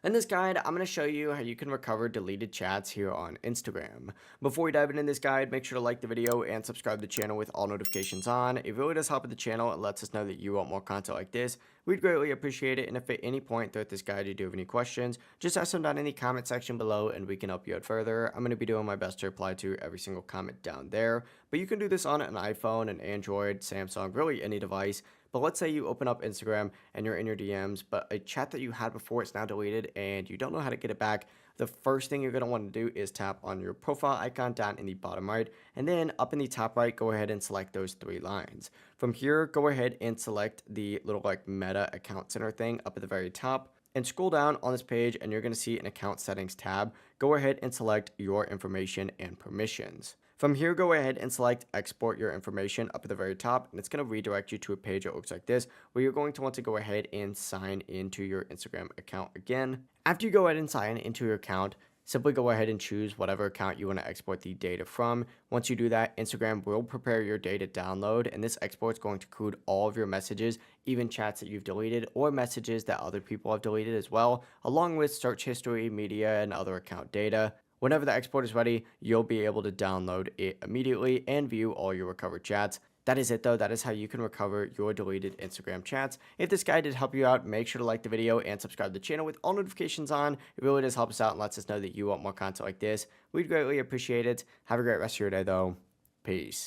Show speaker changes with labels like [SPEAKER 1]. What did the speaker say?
[SPEAKER 1] In this guide, I'm going to show you how you can recover deleted chats here on Instagram. Before we dive into this guide, make sure to like the video and subscribe to the channel with all notifications on. It really does help with the channel. It lets us know that you want more content like this. We'd greatly appreciate it. And if at any point throughout this guide you do have any questions, just ask them down in the comment section below and we can help you out further. I'm going to be doing my best to reply to every single comment down there. But you can do this on an iPhone, an Android, Samsung, really any device. But let's say you open up Instagram and you're in your DMs, but a chat that you had before is now deleted and you don't know how to get it back. The first thing you're going to want to do is tap on your profile icon down in the bottom right, and then up in the top right, go ahead and select those three lines. From here, go ahead and select the little like Meta account center thing up at the very top and scroll down on this page and you're going to see an account settings tab. Go ahead and select your information and permissions. From here, go ahead and select export your information up at the very top, and it's going to redirect you to a page that looks like this, where you're going to want to go ahead and sign into your Instagram account again. After you go ahead and sign into your account, simply go ahead and choose whatever account you want to export the data from. Once you do that, Instagram will prepare your data download, and this export is going to include all of your messages, even chats that you've deleted or messages that other people have deleted as well, along with search history, media, and other account data. Whenever the export is ready, you'll be able to download it immediately and view all your recovered chats. That is it though. That is how you can recover your deleted Instagram chats. If this guide did help you out, make sure to like the video and subscribe to the channel with all notifications on. It really does help us out and lets us know that you want more content like this. We'd greatly appreciate it. Have a great rest of your day though. Peace.